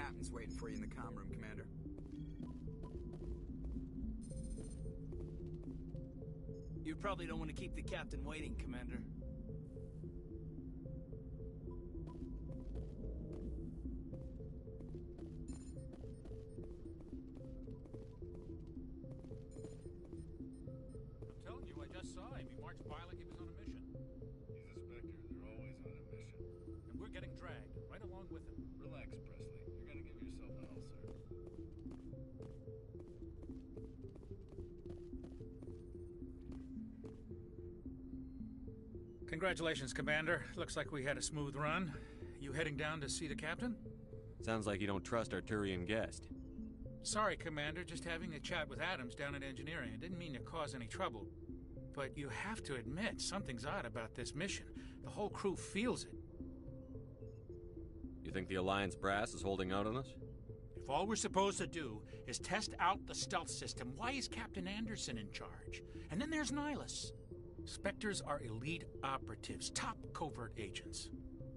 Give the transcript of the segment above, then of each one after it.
captain's waiting for you in the comm room, Commander. You probably don't want to keep the captain waiting, Commander. I'm telling you, I just saw him. He marched by like he was on a mission. He's a Spectre. They're always on a mission. And we're getting dragged, right along with him. Relax, Presley. You're gonna give yourself an ulcer. Congratulations, Commander. Looks like we had a smooth run. You heading down to see the captain? Sounds like you don't trust our Turian guest. Sorry, Commander. Just having a chat with Adams down at engineering. I didn't mean to cause any trouble. But you have to admit, something's odd about this mission. The whole crew feels it. You think the Alliance brass is holding out on us? If all we're supposed to do is test out the stealth system, why is Captain Anderson in charge? And then there's Nihilus. Spectres are elite operatives, top covert agents.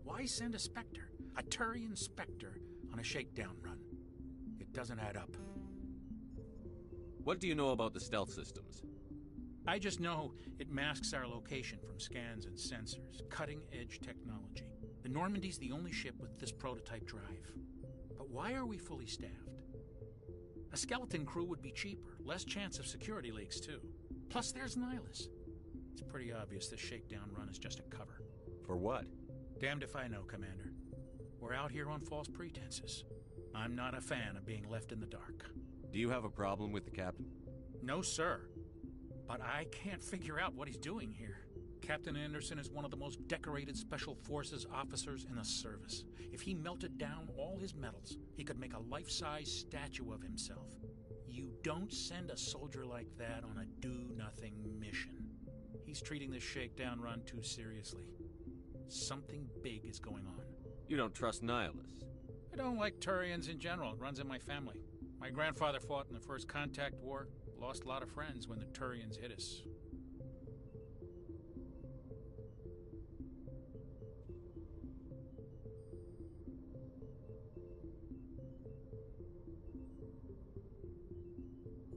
Why send a Spectre, a Turian Spectre, on a shakedown run? It doesn't add up. What do you know about the stealth systems? I just know it masks our location from scans and sensors. Cutting-edge technology. The Normandy's the only ship with this prototype drive. But why are we fully staffed? A skeleton crew would be cheaper, less chance of security leaks too. Plus there's Nihilus. It's pretty obvious this shakedown run is just a cover. For what? Damned if I know, Commander. We're out here on false pretenses. I'm not a fan of being left in the dark. Do you have a problem with the captain? No, sir. But I can't figure out what he's doing here. Captain Anderson is one of the most decorated Special Forces officers in the service. If he melted down all his medals, he could make a life-size statue of himself. You don't send a soldier like that on a do-nothing mission. He's treating this shakedown run too seriously. Something big is going on. You don't trust Nihilus? I don't like Turians in general. It runs in my family. My grandfather fought in the First Contact War. Lost a lot of friends when the Turians hit us.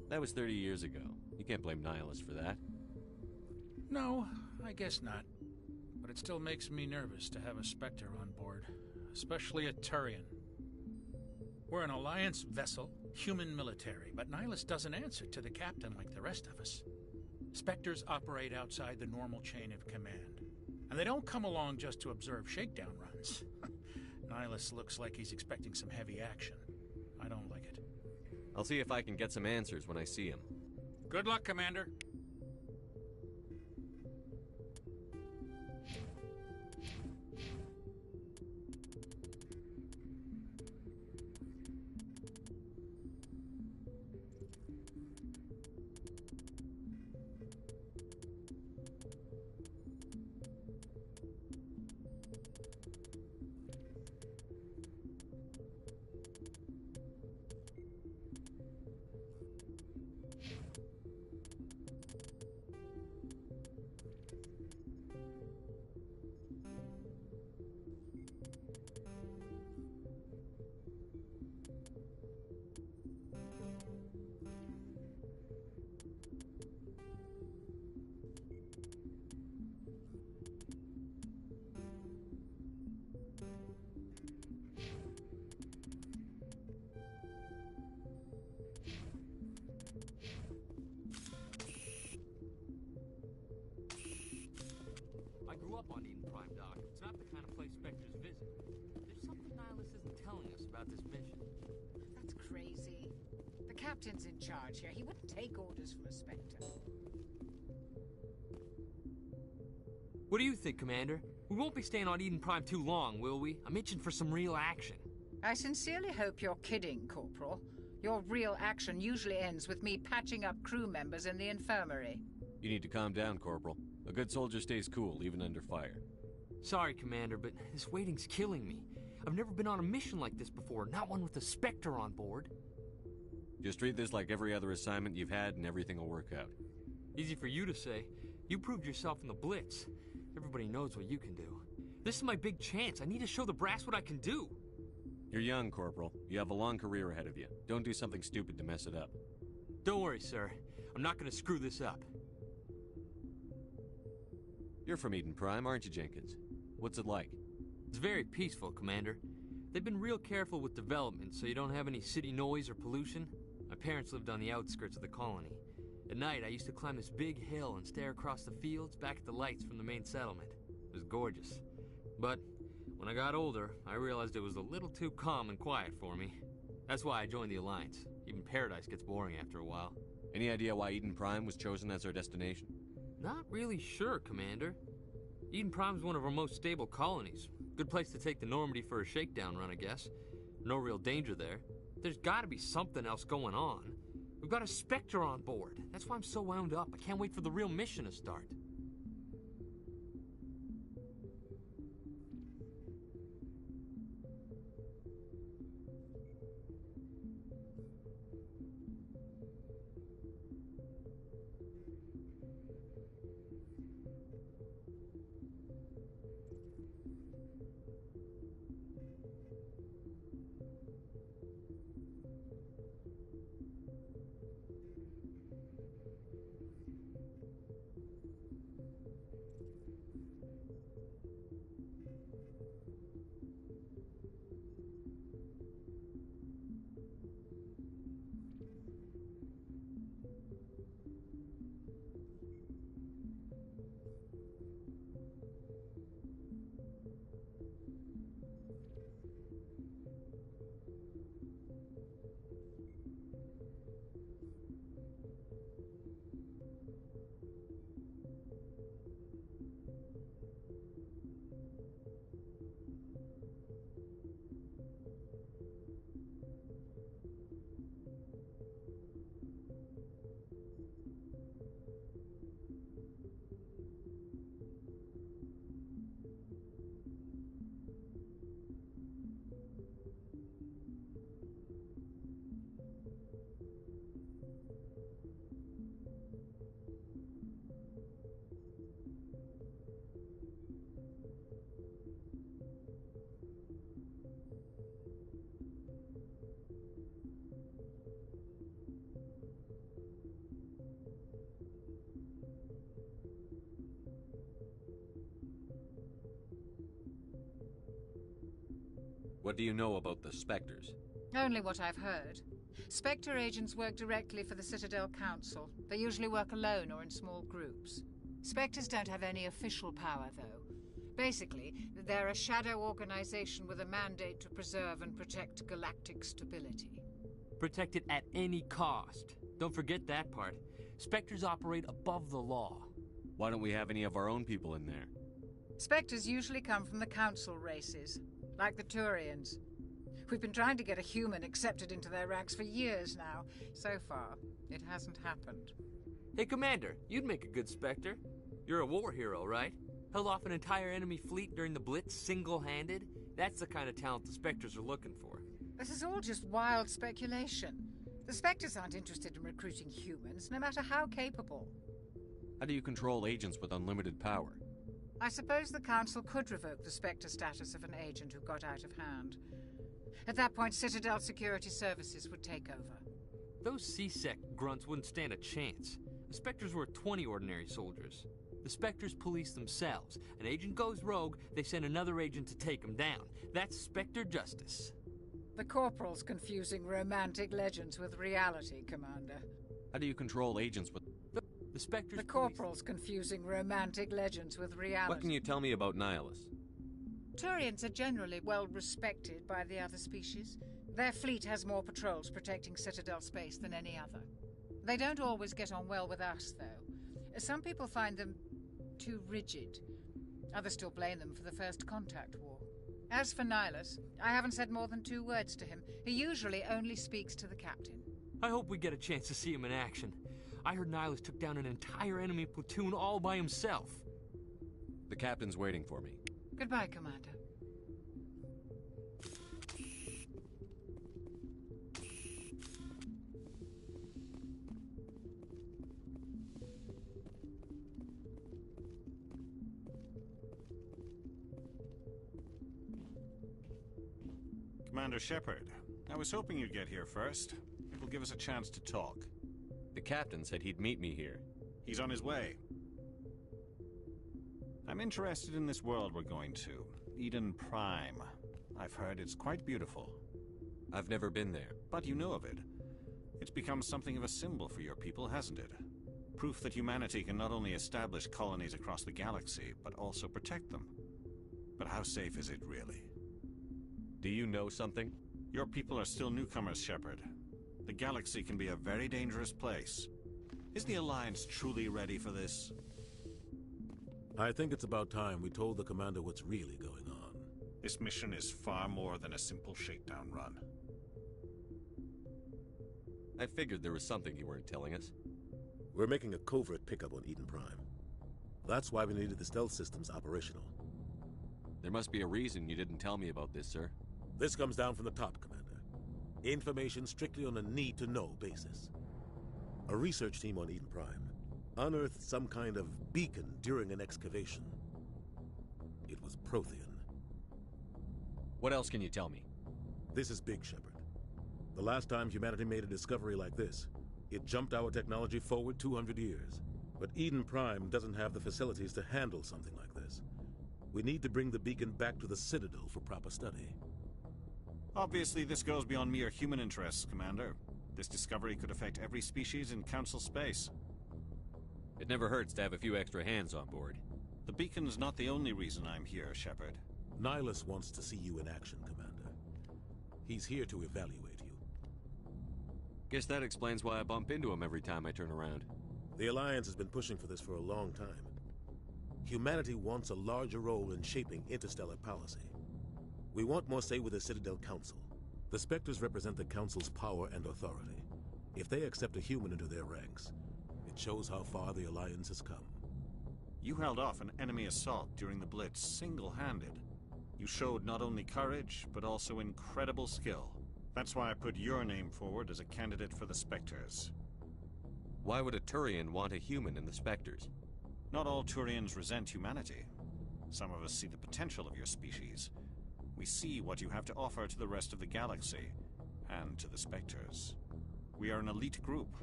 That was 30 years ago. You can't blame Nihilus for that. No, I guess not. But it still makes me nervous to have a Spectre on board, especially a Turian. We're an Alliance vessel, human military, but Nihilus doesn't answer to the captain like the rest of us. Spectres operate outside the normal chain of command. And they don't come along just to observe shakedown runs. Nihilus looks like he's expecting some heavy action. I don't like it. I'll see if I can get some answers when I see him. Good luck, Commander. I grew up on Eden Prime, Doc. It's not the kind of place Spectres visit. There's something Nihilus isn't telling us about this mission. That's crazy. The captain's in charge here. He wouldn't take orders from a Spectre. What do you think, Commander? We won't be staying on Eden Prime too long, will we? I'm itching for some real action. I sincerely hope you're kidding, Corporal. Your real action usually ends with me patching up crew members in the infirmary. You need to calm down, Corporal. A good soldier stays cool, even under fire. Sorry, Commander, but this waiting's killing me. I've never been on a mission like this before, not one with a Spectre on board. Just treat this like every other assignment you've had and everything will work out. Easy for you to say. You proved yourself in the Blitz. Everybody knows what you can do. This is my big chance. I need to show the brass what I can do. You're young, Corporal. You have a long career ahead of you. Don't do something stupid to mess it up. Don't worry, sir. I'm not gonna screw this up. You're from Eden Prime, aren't you, Jenkins? What's it like? It's very peaceful, Commander. They've been real careful with development, so you don't have any city noise or pollution. My parents lived on the outskirts of the colony. At night, I used to climb this big hill and stare across the fields back at the lights from the main settlement. It was gorgeous. But when I got older, I realized it was a little too calm and quiet for me. That's why I joined the Alliance. Even Paradise gets boring after a while. Any idea why Eden Prime was chosen as our destination? Not really sure, Commander. Eden Prime's one of our most stable colonies. Good place to take the Normandy for a shakedown run, I guess. No real danger there. There's gotta be something else going on. We've got a Spectre on board. That's why I'm so wound up. I can't wait for the real mission to start. What do you know about the Spectres? Only what I've heard. Spectre agents work directly for the Citadel Council. They usually work alone or in small groups. Spectres don't have any official power, though. Basically, they're a shadow organization with a mandate to preserve and protect galactic stability. Protect it at any cost. Don't forget that part. Spectres operate above the law. Why don't we have any of our own people in there? Spectres usually come from the Council races, like the Turians. We've been trying to get a human accepted into their ranks for years now. So far, it hasn't happened. Hey, Commander, you'd make a good Spectre. You're a war hero, right? Held off an entire enemy fleet during the Blitz single-handed? That's the kind of talent the Spectres are looking for. This is all just wild speculation. The Spectres aren't interested in recruiting humans, no matter how capable. How do you control agents with unlimited power? I suppose the Council could revoke the Spectre status of an agent who got out of hand. At that point, Citadel Security Services would take over. Those C-Sec grunts wouldn't stand a chance. The Spectres were 20 ordinary soldiers. The Spectres police themselves. An agent goes rogue, they send another agent to take him down. That's Spectre justice. The Corporal's confusing romantic legends with reality, Commander. How do you control agents with... The Spectres... The Corporal's confusing romantic legends with reality. What can you tell me about Nihilus? Turians are generally well respected by the other species. Their fleet has more patrols protecting Citadel space than any other. They don't always get on well with us, though. Some people find them too rigid. Others still blame them for the First Contact War. As for Nihilus, I haven't said more than 2 words to him. He usually only speaks to the captain. I hope we get a chance to see him in action. I heard Nihilus took down an entire enemy platoon all by himself. The captain's waiting for me. Goodbye, Commander. Commander Shepard. I was hoping you'd get here first. It will give us a chance to talk. The captain said he'd meet me here. He's on his way. I'm interested in this world we're going to. Eden Prime. I've heard it's quite beautiful. I've never been there. But you know of it. It's become something of a symbol for your people, hasn't it? Proof that humanity can not only establish colonies across the galaxy, but also protect them. But how safe is it, really? Do you know something? Your people are still newcomers, Shepard. The galaxy can be a very dangerous place. Is the Alliance truly ready for this? I think it's about time we told the Commander what's really going on. This mission is far more than a simple shakedown run. I figured there was something you weren't telling us. We're making a covert pickup on Eden Prime. That's why we needed the stealth systems operational. There must be a reason you didn't tell me about this, sir. This comes down from the top, Commander. Information strictly on a need-to-know basis. A research team on Eden Prime unearthed some kind of beacon during an excavation. It was Prothean. What else can you tell me? This is big, Shepard. The last time humanity made a discovery like this, it jumped our technology forward 200 years. But Eden Prime doesn't have the facilities to handle something like this. We need to bring the beacon back to the Citadel for proper study. Obviously, this goes beyond mere human interests, Commander. This discovery could affect every species in Council space. It never hurts to have a few extra hands on board. The beacon's not the only reason I'm here, Shepard. Nihilus wants to see you in action, Commander. He's here to evaluate you. Guess that explains why I bump into him every time I turn around. The Alliance has been pushing for this for a long time. Humanity wants a larger role in shaping interstellar policy. We want more say with the Citadel Council. The Spectres represent the Council's power and authority. If they accept a human into their ranks, it shows how far the Alliance has come. You held off an enemy assault during the Blitz single-handed. You showed not only courage, but also incredible skill. That's why I put your name forward as a candidate for the Spectres. Why would a Turian want a human in the Spectres? Not all Turians resent humanity. Some of us see the potential of your species. We see what you have to offer to the rest of the galaxy, and to the Spectres. We are an elite group.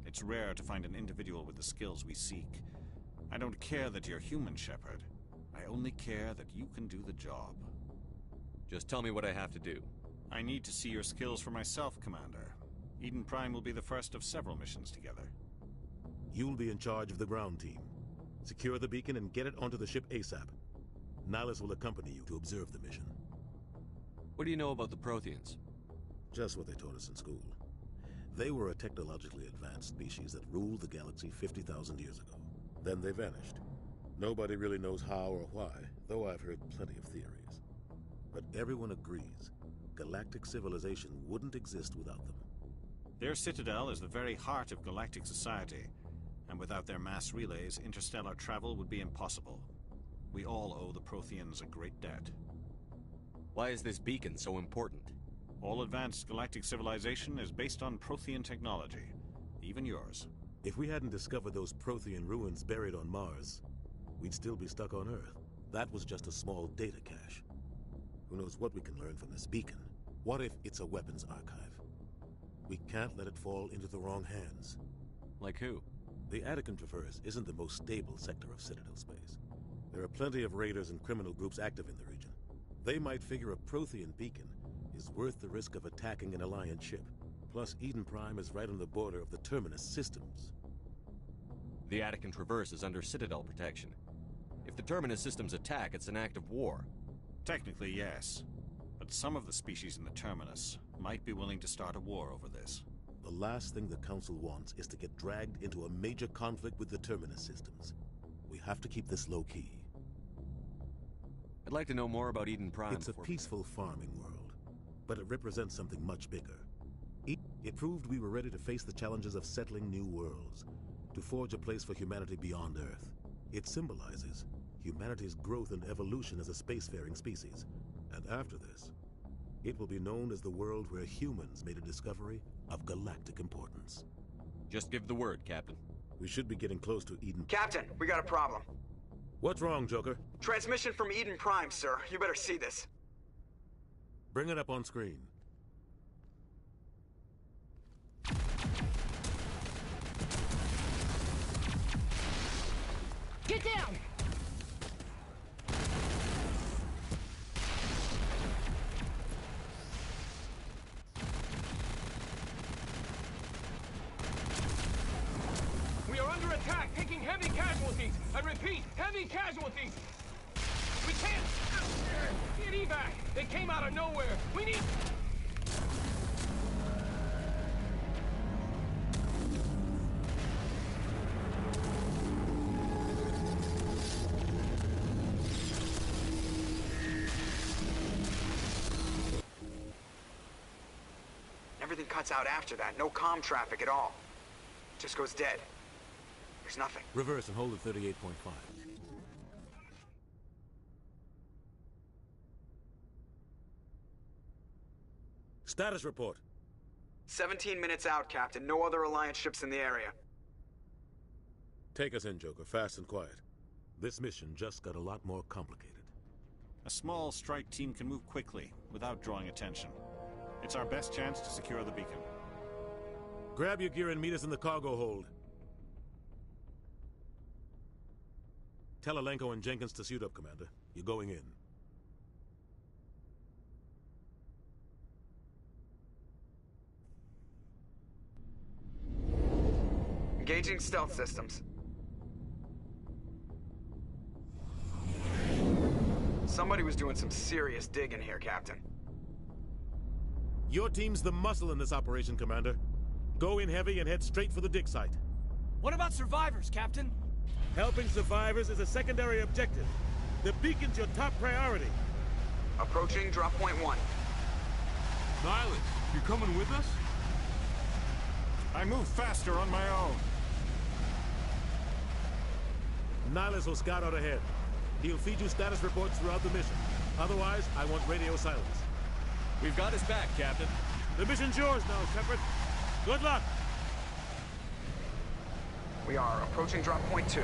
It's rare to find an individual with the skills we seek. I don't care that you're human, Shepard. I only care that you can do the job. Just tell me what I have to do. I need to see your skills for myself, Commander. Eden Prime will be the first of several missions together. You'll be in charge of the ground team. Secure the beacon and get it onto the ship ASAP. Nihilus will accompany you to observe the mission. What do you know about the Protheans? Just what they taught us in school. They were a technologically advanced species that ruled the galaxy 50,000 years ago. Then they vanished. Nobody really knows how or why, though I've heard plenty of theories. But everyone agrees, galactic civilization wouldn't exist without them. Their citadel is the very heart of galactic society, and without their mass relays, interstellar travel would be impossible. We all owe the Protheans a great debt. Why is this beacon so important? All advanced galactic civilization is based on Prothean technology, even yours. If we hadn't discovered those Prothean ruins buried on Mars, we'd still be stuck on Earth. That was just a small data cache. Who knows what we can learn from this beacon? What if it's a weapons archive? We can't let it fall into the wrong hands. Like who? The Attican Traverse isn't the most stable sector of Citadel space. There are plenty of raiders and criminal groups active in the region. They might figure a Prothean beacon is worth the risk of attacking an Alliance ship. Plus, Eden Prime is right on the border of the Terminus systems. The Attican Traverse is under Citadel protection. If the Terminus systems attack, it's an act of war. Technically, yes. But some of the species in the Terminus might be willing to start a war over this. The last thing the Council wants is to get dragged into a major conflict with the Terminus systems. We have to keep this low-key. I'd like to know more about Eden Prime. It's a peaceful farming world, but it represents something much bigger. It proved we were ready to face the challenges of settling new worlds, to forge a place for humanity beyond Earth. It symbolizes humanity's growth and evolution as a spacefaring species. And after this, it will be known as the world where humans made a discovery of galactic importance. Just give the word, Captain. We should be getting close to Eden. Captain, we got a problem. What's wrong, Joker? Transmission from Eden Prime, sir. You better see this. Bring it up on screen. Get down! We are under attack, taking heavy casualties. I repeat, heavy casualties. We can't get evac. They came out of nowhere. We need... Everything cuts out after that. No comm traffic at all. Just goes dead. There's nothing. Reverse and hold at 38.5. Status report. 17 minutes out, Captain. No other Alliance ships in the area. Take us in, Joker. Fast and quiet. This mission just got a lot more complicated. A small strike team can move quickly, without drawing attention. It's our best chance to secure the beacon. Grab your gear and meet us in the cargo hold. Tell Alenko and Jenkins to suit up, Commander. You're going in. Engaging stealth systems. Somebody was doing some serious digging here, Captain. Your team's the muscle in this operation, Commander. Go in heavy and head straight for the dig site. What about survivors, Captain? Helping survivors is a secondary objective. The beacon's your top priority. Approaching drop point 1. Nihilus, you coming with us? I move faster on my own. Nihilus will scout out ahead. He'll feed you status reports throughout the mission. Otherwise, I want radio silence. We've got his back, Captain. The mission's yours now, Shepard. Good luck! We are approaching drop point 2.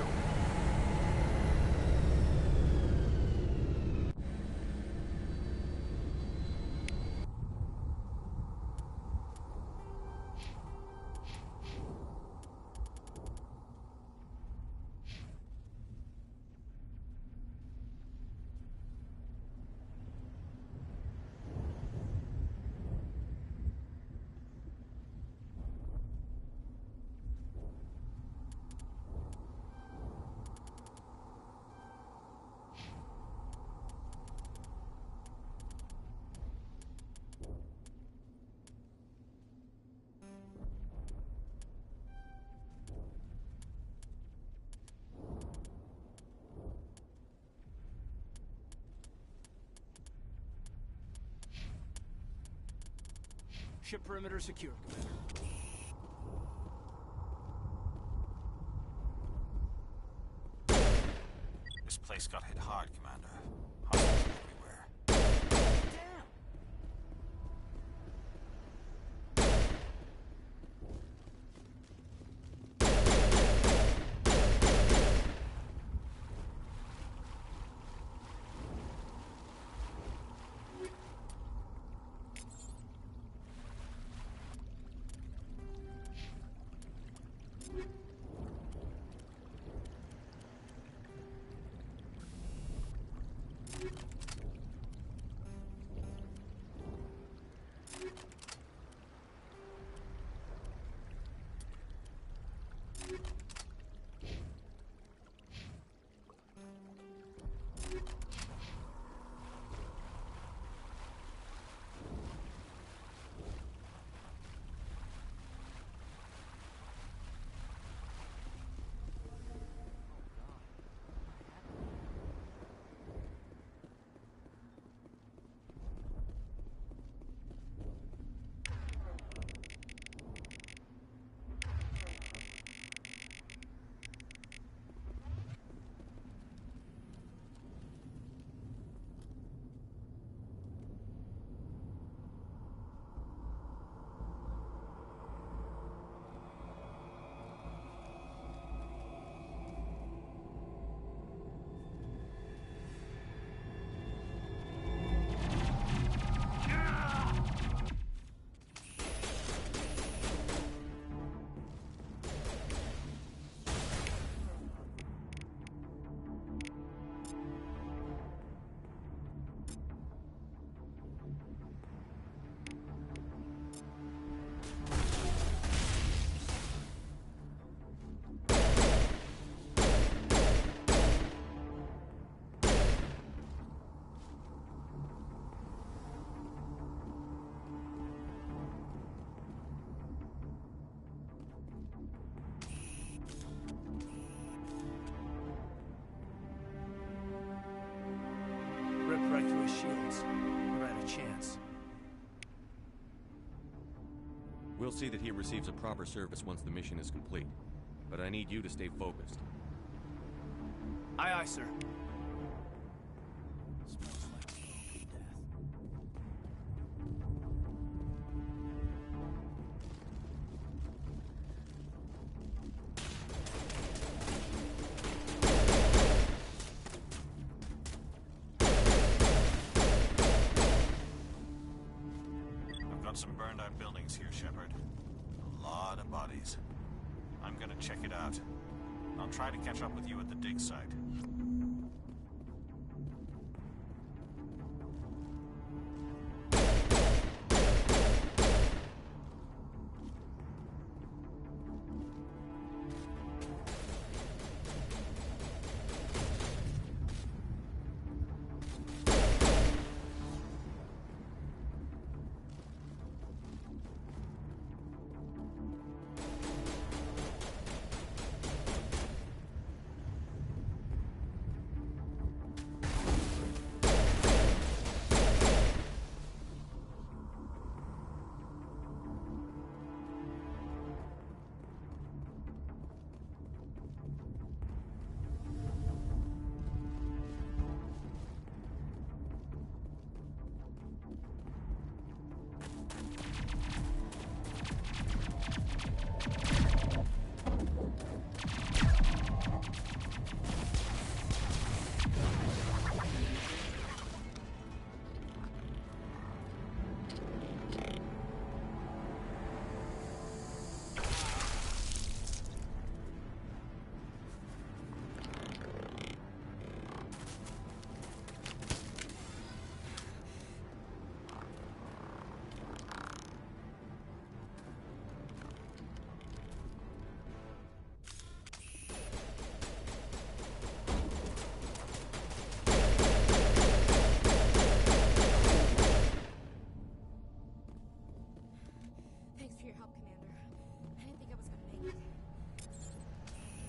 Ship perimeter secure, Commander. This place got hit hard, Commander. Hostiles everywhere. shields. Never had a chance. We'll see that he receives a proper service once the mission is complete. But I need you to stay focused. Aye, aye, sir. Smells like smoky death. I've got some burned out buildings here, Shepard. A lot of bodies. I'm gonna check it out. I'll try to catch up with you at the dig site.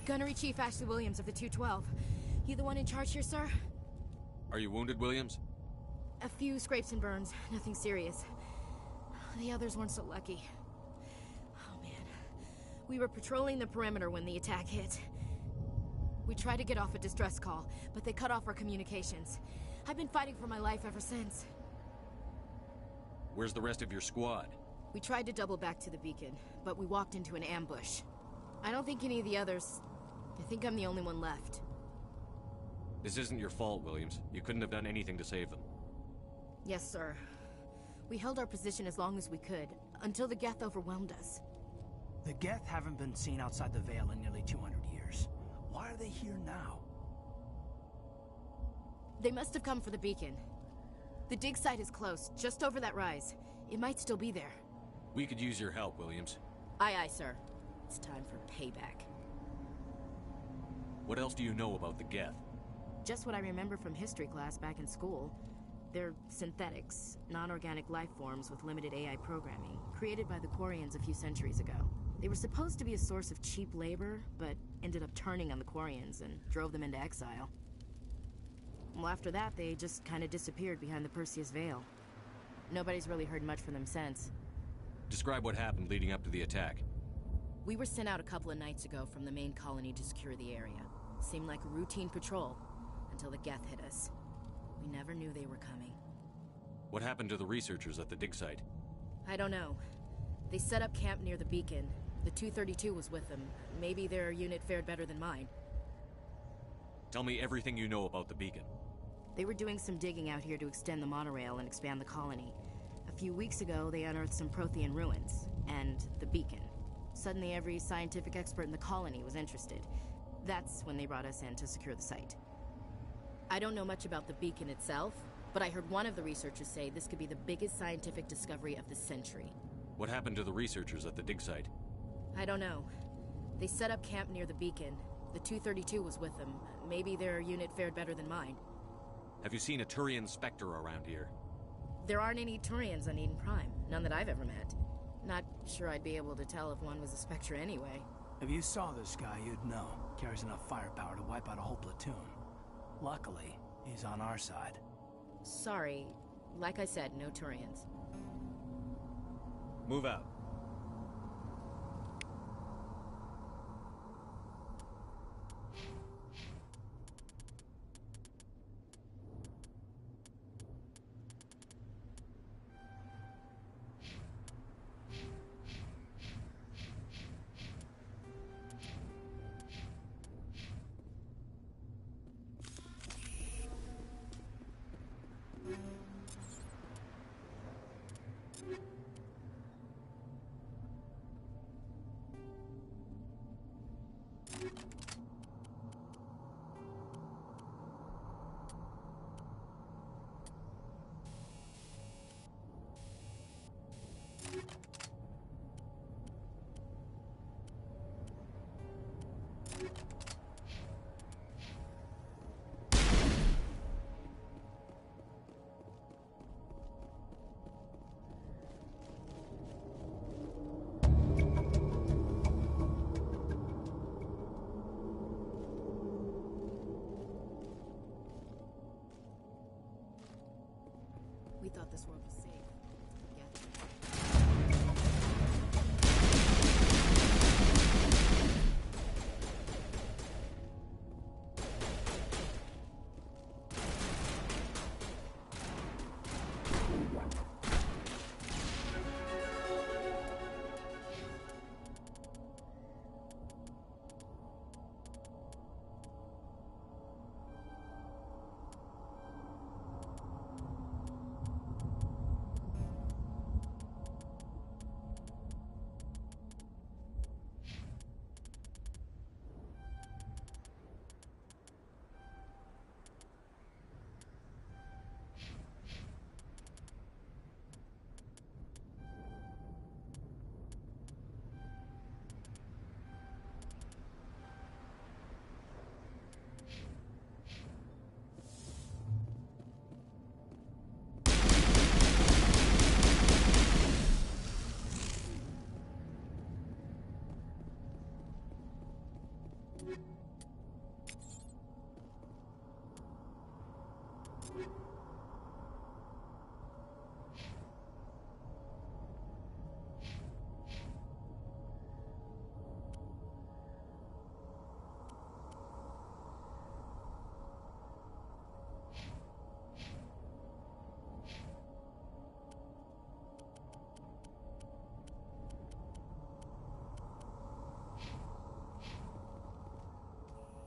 Gunnery Chief Ashley Williams of the 212. You the one in charge here, sir? Are you wounded, Williams? A few scrapes and burns, nothing serious. The others weren't so lucky. Oh man. We were patrolling the perimeter when the attack hit. We tried to get off a distress call, but they cut off our communications. I've been fighting for my life ever since. Where's the rest of your squad? We tried to double back to the beacon, but we walked into an ambush. I don't think any of the others... I think I'm the only one left. This isn't your fault, Williams. You couldn't have done anything to save them. Yes, sir. We held our position as long as we could, until the Geth overwhelmed us. The Geth haven't been seen outside the Veil in nearly 200 years. Why are they here now? They must have come for the beacon. The dig site is close, just over that rise. It might still be there. We could use your help, Williams. Aye, aye, sir. It's time for payback. What else do you know about the Geth? Just what I remember from history class back in school. They're synthetics, non-organic life forms with limited AI programming, created by the Quarians a few centuries ago. They were supposed to be a source of cheap labor, but ended up turning on the Quarians and drove them into exile. Well, after that, they just kind of disappeared behind the Perseus Veil. Nobody's really heard much from them since. Describe what happened leading up to the attack. We were sent out a couple of nights ago from the main colony to secure the area. Seemed like a routine patrol, until the Geth hit us. We never knew they were coming. What happened to the researchers at the dig site? I don't know. They set up camp near the beacon. The 232 was with them. Maybe their unit fared better than mine. Tell me everything you know about the beacon. They were doing some digging out here to extend the monorail and expand the colony. A few weeks ago, they unearthed some Prothean ruins, and the beacon. Suddenly, every scientific expert in the colony was interested. That's when they brought us in to secure the site. I don't know much about the beacon itself, but I heard one of the researchers say this could be the biggest scientific discovery of the century. What happened to the researchers at the dig site? I don't know. They set up camp near the beacon. The 232 was with them. Maybe their unit fared better than mine. Have you seen a Turian Spectre around here? There aren't any Turians on Eden Prime. None that I've ever met. Not sure I'd be able to tell if one was a Spectre anyway. If you saw this guy, you'd know. Carries enough firepower to wipe out a whole platoon. Luckily, he's on our side. Sorry. Like I said, no Turians. Move out. We thought this world was safe.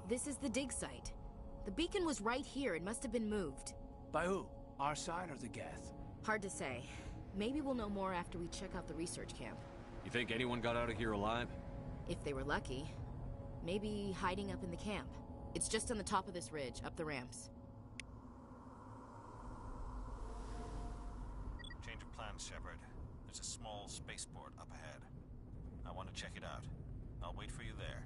This is the dig site. The beacon was right here. It must have been moved. By who? Our side or the Geth? Hard to say. Maybe we'll know more after we check out the research camp. You think anyone got out of here alive? If they were lucky. Maybe hiding up in the camp. It's just on the top of this ridge, up the ramps. Change of plans, Shepard. There's a small spaceport up ahead. I want to check it out. I'll wait for you there.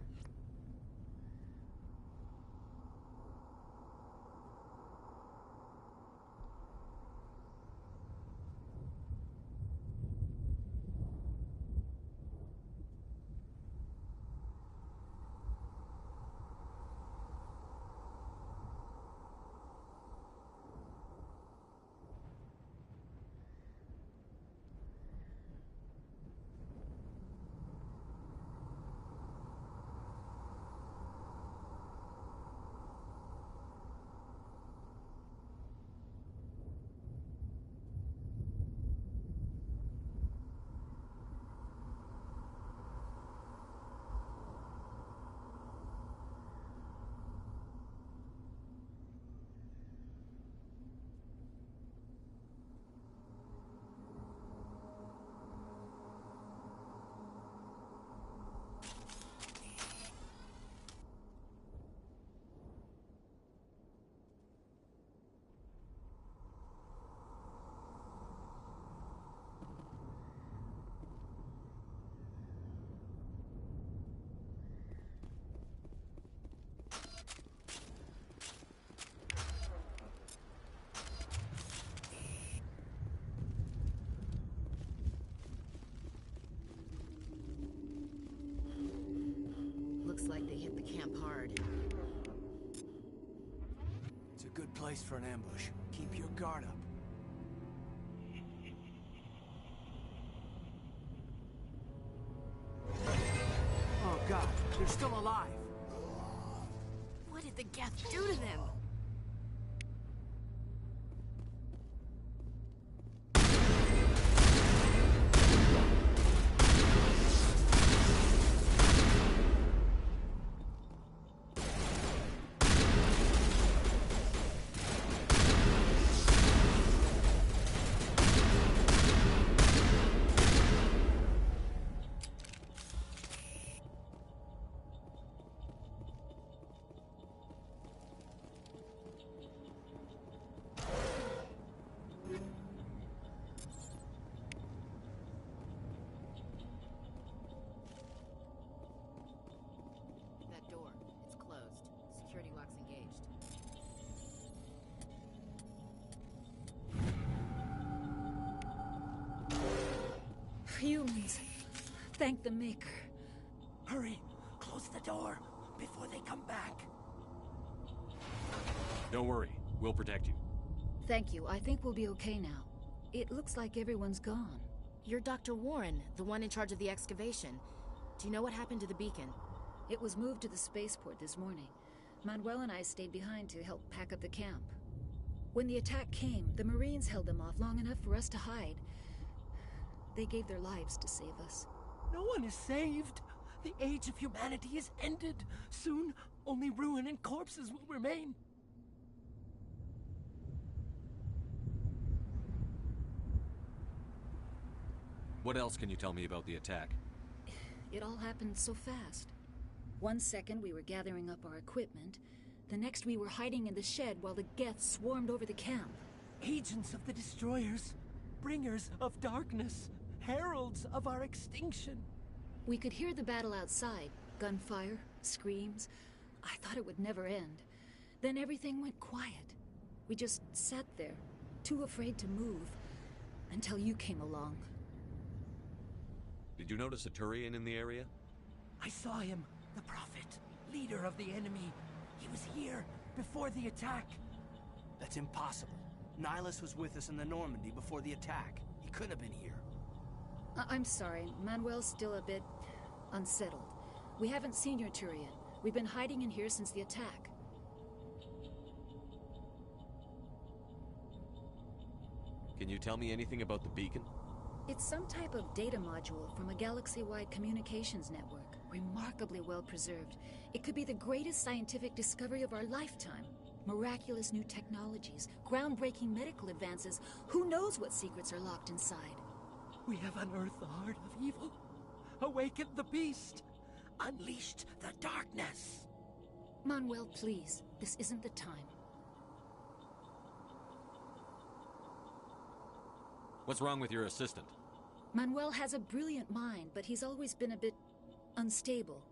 good place for an ambush. Keep your guard up. Oh god, they're still alive. What did the Geth do to them? Humans. Thank the Maker. Hurry! Close the door before they come back. Don't worry. We'll protect you. Thank you. I think we'll be okay now. It looks like everyone's gone. You're Dr. Warren, the one in charge of the excavation. Do you know what happened to the beacon? It was moved to the spaceport this morning. Manuel and I stayed behind to help pack up the camp. When the attack came, the Marines held them off long enough for us to hide. They gave their lives to save us. No one is saved. The age of humanity is ended. Soon, only ruin and corpses will remain. What else can you tell me about the attack? It all happened so fast. 1 second we were gathering up our equipment. The next we were hiding in the shed while the Geth swarmed over the camp. Agents of the Destroyers. Bringers of darkness. Heralds of our extinction. We could hear the battle outside. Gunfire, screams. I thought it would never end. Then everything went quiet. We just sat there, too afraid to move, until you came along. Did you notice a Turian in the area? I saw him, the Prophet, leader of the enemy. He was here before the attack. That's impossible. Nihilus was with us in the Normandy before the attack. He couldn't have been here. I'm sorry. Manuel's still a bit unsettled. We haven't seen your Turian. We've been hiding in here since the attack. Can you tell me anything about the beacon? It's some type of data module from a galaxy-wide communications network. Remarkably well preserved. It could be the greatest scientific discovery of our lifetime. Miraculous new technologies, groundbreaking medical advances. Who knows what secrets are locked inside? We have unearthed the heart of evil, awakened the beast, unleashed the darkness. Manuel, please. This isn't the time. What's wrong with your assistant? Manuel has a brilliant mind, but he's always been a bit unstable.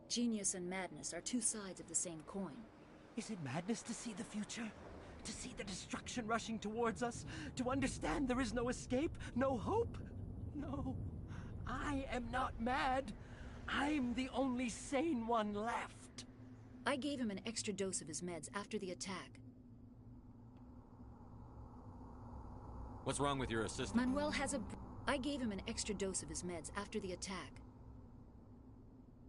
Genius and madness are two sides of the same coin. Is it madness to see the future? To see the destruction rushing towards us? To understand there is no escape? No hope? No. I am not mad. I'm the only sane one left. I gave him an extra dose of his meds after the attack. What's wrong with your assistant? Manuel has a... I gave him an extra dose of his meds after the attack.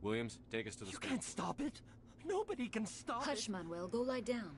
Williams, take us to the... You can't stop it. Nobody can stop it. Hush, Manuel. Go lie down.